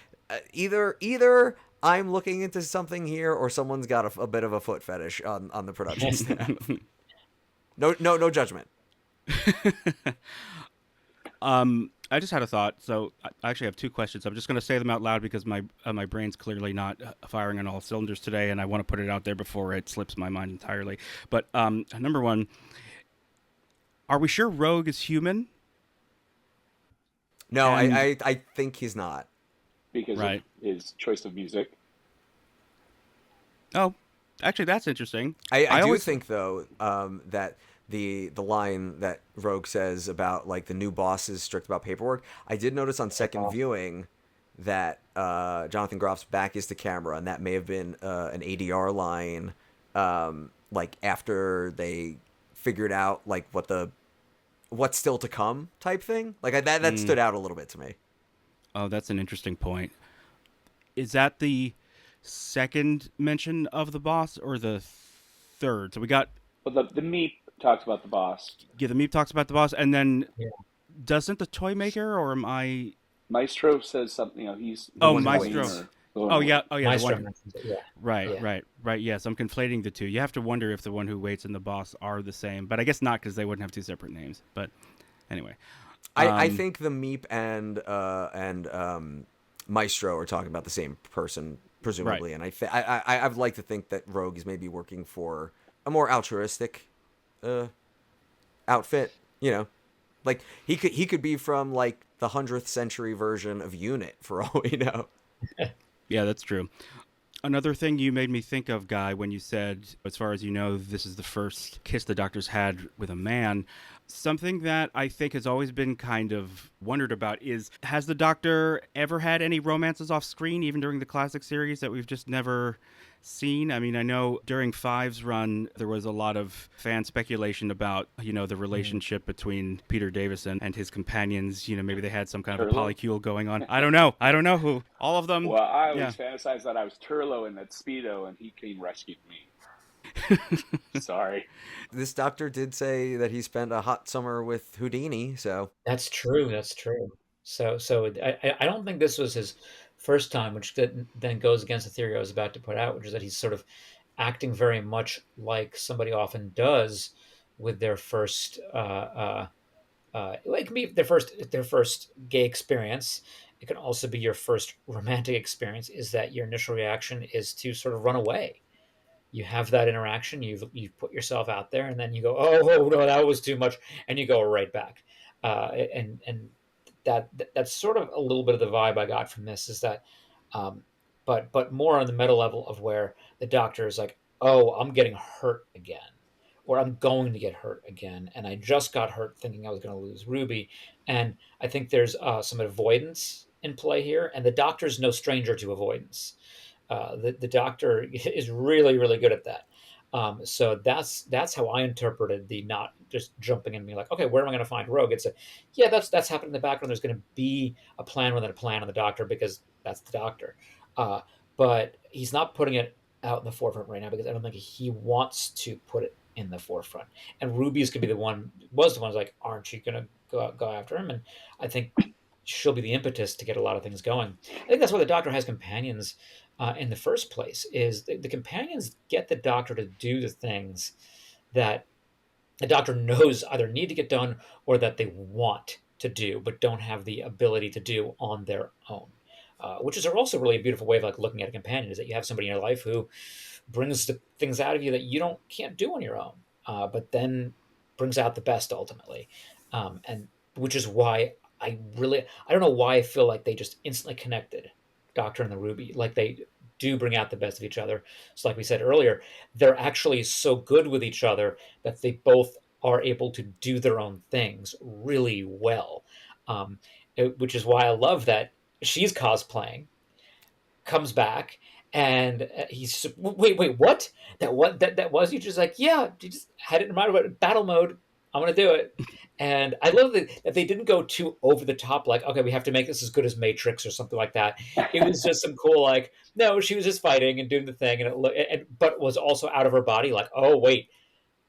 either I'm looking into something here, or someone's got a bit of a foot fetish on the production staff. No judgment. I just had a thought. So I actually have two questions. I'm just going to say them out loud because my brain's clearly not firing on all cylinders today, and I want to put it out there before it slips my mind entirely. But number one, are we sure Rogue is human? No, And- I think he's not. because Right. of his choice of music. Oh, actually, that's interesting. I do always think though that the line that Rogue says about like the new boss is strict about paperwork. I did notice on second viewing that Jonathan Groff's back is to camera, and that may have been an ADR line, like after they figured out like what's still to come type thing. Like that stood out a little bit to me. Oh, that's an interesting point. Is that the second mention of the boss or the third? So we got Well, the Meep talks about the boss. the Meep talks about the boss, and then Yeah. doesn't the toy maker, or am I? Maestro says something. He's Oh, the one Maestro. who's the one Oh who- yeah, the Maestro one. mentions it, yeah. Right, Yeah. right. Yes, I'm conflating the two. You have to wonder if the one who waits and the boss are the same, but I guess not because they wouldn't have two separate names. But anyway, I think the Meep and Maestro are talking about the same person, presumably, Right. and I'd like to think that Rogue is maybe working for a more altruistic outfit. You know, like he could be from like the 100th century version of Unit, for all we know. Yeah, that's true. Another thing you made me think of, Guy, when you said, as far as you know, this is the first kiss the Doctor's had with a man. Something that I think has always been kind of wondered about is, has the Doctor ever had any romances off screen, even during the classic series, that we've just never seen? I mean, I know during Five's run, there was a lot of fan speculation about, the relationship between Peter Davison and his companions. Maybe they had some kind of a Turlo? polycule going on. I don't know who. All of them. Well, I yeah. always fantasized that I was Turlo in that Speedo, and he came rescued me. Sorry. This Doctor did say that he spent a hot summer with Houdini, so That's true. So I don't think this was his first time, which then goes against the theory I was about to put out, which is that he's sort of acting very much like somebody often does with their first. It can be their first gay experience. It can also be your first romantic experience. Is that your initial reaction is to sort of run away? You have that interaction, you've put yourself out there, and then you go, oh no, that was too much, and you go right back. And that's sort of a little bit of the vibe I got from this, is that, but more on the meta level of where the Doctor is like, oh, I'm getting hurt again, or I'm going to get hurt again, and I just got hurt thinking I was going to lose Ruby, and I think there's some avoidance in play here, and the Doctor's no stranger to avoidance. The Doctor is really, really good at that. So that's how I interpreted the not just jumping in and being like, okay, where am I going to find Rogue? It's that's happening in the background. There's going to be a plan within a plan on the Doctor, because that's the Doctor. But he's not putting it out in the forefront right now, because I don't think he wants to put it in the forefront. And Ruby's could be the one who's like, aren't you going to go after him? And I think she'll be the impetus to get a lot of things going. I think that's why the Doctor has companions in the first place. Is the companions get the Doctor to do the things that the Doctor knows either need to get done or that they want to do but don't have the ability to do on their own. Which is also really a beautiful way of like looking at a companion, is that you have somebody in your life who brings the things out of you that you can't do on your own, but then brings out the best ultimately. And which is why I don't know why I feel like they just instantly connected, Doctor and the Ruby. Like they do bring out the best of each other. So like we said earlier, they're actually so good with each other that they both are able to do their own things really well. Which is why I love that she's cosplaying, comes back, and he's wait, what? That was you? Just like, yeah, you just had it in mind about battle mode. I'm gonna do it. And I love that they didn't go too over the top, like, okay, we have to make this as good as Matrix or something like that. It was just some cool, like, no, she was just fighting and doing the thing, but was also out of her body, like, oh wait,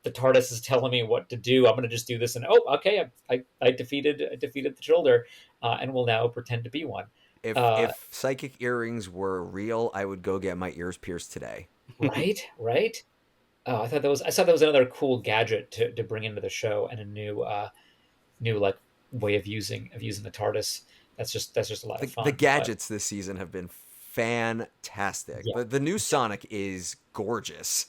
the TARDIS is telling me what to do. I'm going to just do this, and oh, okay, I defeated the Chulder, and will now pretend to be one. If psychic earrings were real, I would go get my ears pierced today. Right. I thought that was another cool gadget to bring into the show, and a new like way of using the TARDIS. That's just a lot of fun. The gadgets this season have been fantastic. Yeah. The new Sonic is gorgeous.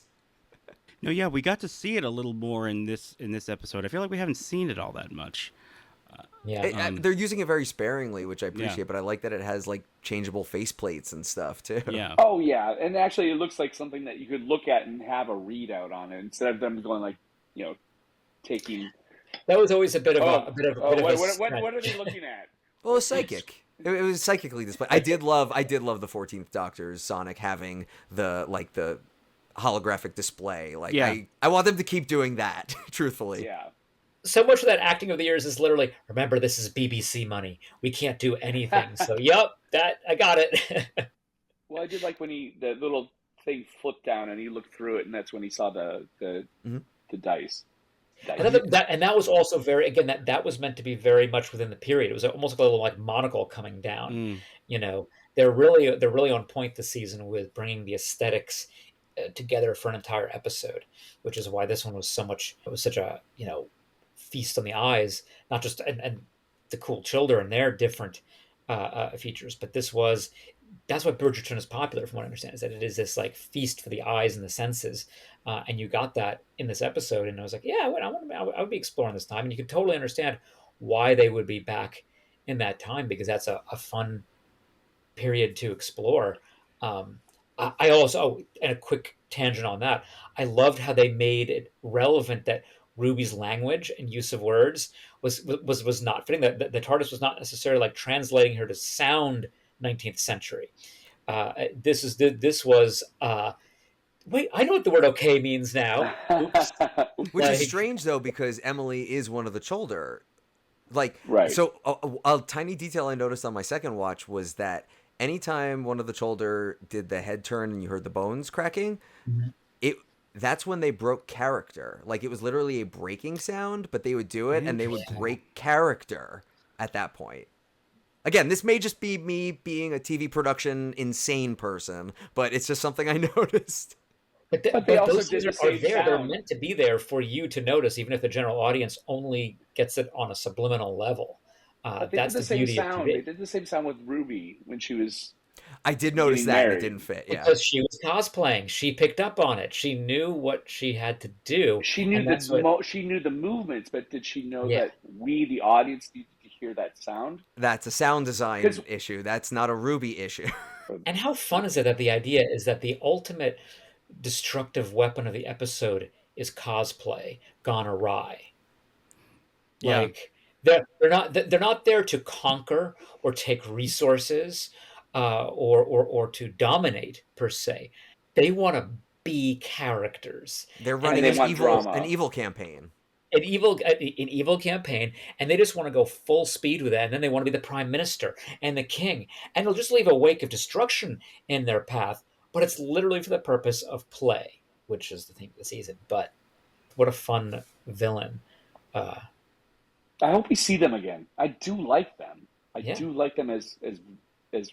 No, yeah, we got to see it a little more in this episode. I feel like we haven't seen it all that much. They're using it very sparingly, which I appreciate, Yeah. but I like that it has like changeable faceplates and stuff too. Yeah. Oh yeah, and actually, it looks like something that you could look at and have a readout on it instead of them going like, taking. That was always a bit of What are they looking at? Well, it's psychic. It was psychically displayed. I did love the 14th Doctor's Sonic having the holographic display. Like, yeah. I want them to keep doing that. Truthfully, Yeah. So much of that acting of the years is literally, remember, this is BBC money. We can't do anything. So, yep, that I got it. Well, I did like when the little thing flipped down and he looked through it, and that's when he saw the dice. And that was also very, again, that was meant to be very much within the period. It was almost a little like monocle coming down. They're really on point this season with bringing the aesthetics together for an entire episode, which is why this one was such a feast on the eyes, not just and the cool Chulder and their different features, but that's why Bridgerton is popular, from what I understand, is that it is this like feast for the eyes and the senses, and you got that in this episode. And I was like, yeah, I would be exploring this time, and you could totally understand why they would be back in that time, because that's a fun period to explore. I also, and a quick tangent on that, I loved how they made it relevant that Ruby's language and use of words was not fitting. That the TARDIS was not necessarily like translating her to sound 19th century. This was wait, I know what the word okay means now. Oops. Which is strange though, because Emily is one of the Chulder. Like, right. So a tiny detail I noticed on my second watch was that anytime one of the Chulder did the head turn and you heard the bones cracking, that's when they broke character. Like, it was literally a breaking sound, but they would do it and they would break character at that point. Again, this may just be me being a TV production insane person, but it's just something I noticed. But they also those things are there. Sound. They're meant to be there for you to notice, even if the general audience only gets it on a subliminal level. That's the beauty of TV. They did the same sound with Ruby when she was. I did notice that it didn't fit. Yeah, because she was cosplaying. She picked up on it. She knew what she had to do. She knew she knew the movements, but did she know that we, the audience, needed to hear that sound? That's a sound design issue. That's not a Ruby issue. And how fun is it that the idea is that the ultimate destructive weapon of the episode is cosplay gone awry? Yeah. Like they're not there to conquer or take resources. Or to dominate per se. They want to be characters. They're running an evil campaign. An evil campaign, and they just want to go full speed with that. And then they want to be the prime minister and the king, and they'll just leave a wake of destruction in their path. But it's literally for the purpose of play, which is the theme of the season. But what a fun villain! I hope we see them again. I do like them. I do like them as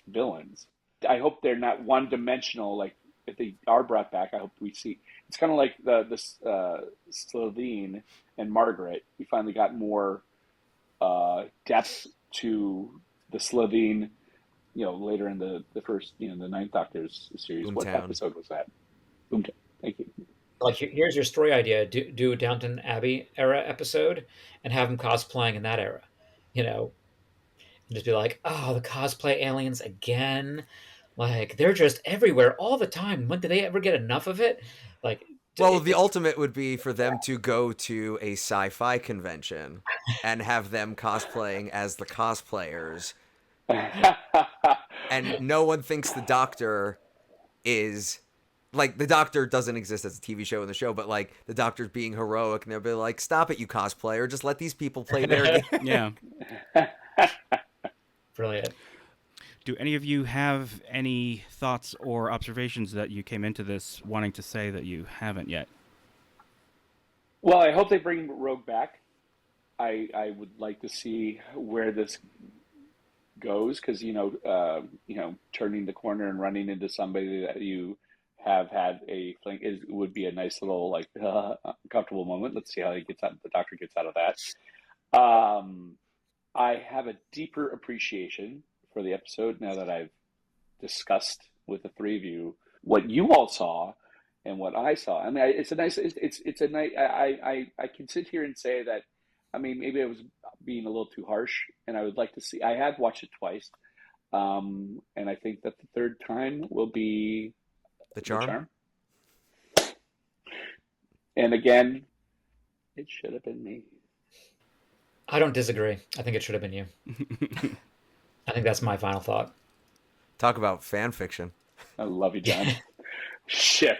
villains. I hope they're not one-dimensional. Like, if they are brought back, I hope we see. It's kind of like the Slovene and Margaret. We finally got more depth to the Slovene. Later in the first, the Ninth Doctor's series. Boomtown. What episode was that? Boomtown. Thank you. Like, here's your story idea: do a Downton Abbey era episode, and have them cosplaying in that era. And just be like, oh, the cosplay aliens again. Like, they're just everywhere all the time. When do they ever get enough of it? Like, well, the ultimate would be for them to go to a sci-fi convention and have them cosplaying as the cosplayers. And no one thinks the Doctor is like the Doctor doesn't exist as a TV show in the show, but like the Doctor's being heroic, and they'll be like, "Stop it, you cosplayer! Just let these people play their game." Yeah. Brilliant. Do any of you have any thoughts or observations that you came into this wanting to say that you haven't yet? Well, I hope they bring Rogue back. I would like to see where this goes because turning the corner and running into somebody that you have had a fling would be a nice little like uncomfortable moment. Let's see how the Doctor gets out of that. I have a deeper appreciation for the episode now that I've discussed with the three of you what you all saw and what I saw. I mean, it's a nice. It's a nice. I can sit here and say that. I mean, maybe I was being a little too harsh, and I would like to see. I have watched it twice, and I think that the third time will be The charm. And again, it should have been me. I don't disagree. I think it should have been you. I think that's my final thought. Talk about fan fiction. I love you, John. Ship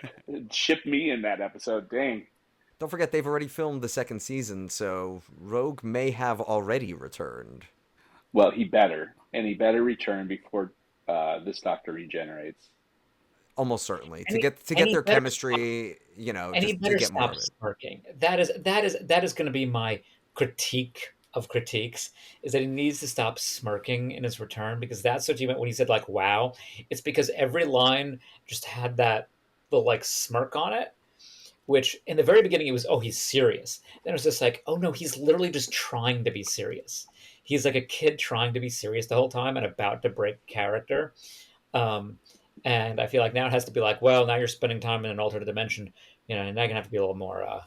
me in that episode. Dang. Don't forget, they've already filmed the second season, so Rogue may have already returned. Well, he better return before this Doctor regenerates. Almost certainly to get their chemistry, and just he better to get more stop of it. smirking. That is going to be my critique of critiques, is that he needs to stop smirking in his return, because that's what you meant when he said like wow. It's because every line just had that little like smirk on it, which in the very beginning it was, oh, he's serious. Then it was just like, oh no, he's literally just trying to be serious. He's like a kid trying to be serious the whole time and about to break character. And I feel like now it has to be like, well, now you're spending time in an alternate dimension, and now you're gonna have to be a little more,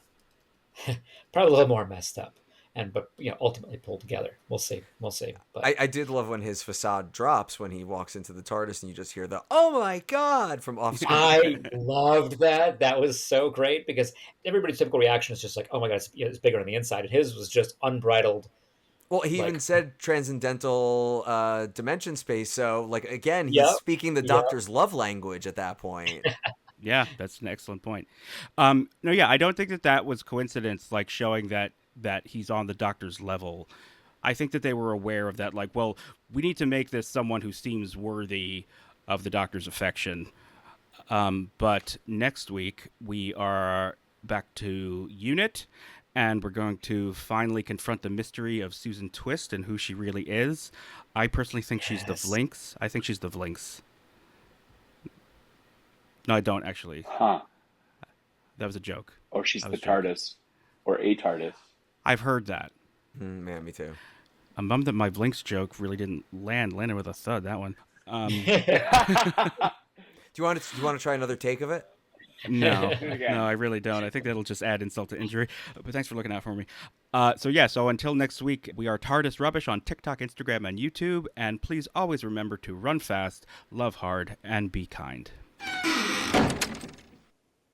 probably a little more messed up, but ultimately pulled together. We'll see. But I did love when his facade drops when he walks into the TARDIS and you just hear the "Oh my God" from off screen. I loved that. That was so great because everybody's typical reaction is just like, oh my God, it's bigger on the inside. And his was just unbridled. Well, he even said transcendental dimension space. So, like, again, he's speaking the Doctor's love language at that point. Yeah, that's an excellent point. No, yeah, I don't think that was coincidence, like showing that he's on the Doctor's level. I think that they were aware of that, like, well, we need to make this someone who seems worthy of the Doctor's affection. But next week, we are back to Unit, and we're going to finally confront the mystery of Susan Twist and who she really is. I personally think she's the Vlinx. I think she's the Vlinx. No, I don't, actually. Huh. That was a joke. Or she's the TARDIS. Or a TARDIS. I've heard that. Man, me too. I'm bummed that my Vlinx joke really didn't landed with a thud, that one. Do you want to try another take of it? No, I really don't. I think that'll just add insult to injury. But thanks for looking out for me. So until next week, we are TARDIS Rubbish on TikTok, Instagram, and YouTube. And please always remember to run fast, love hard, and be kind.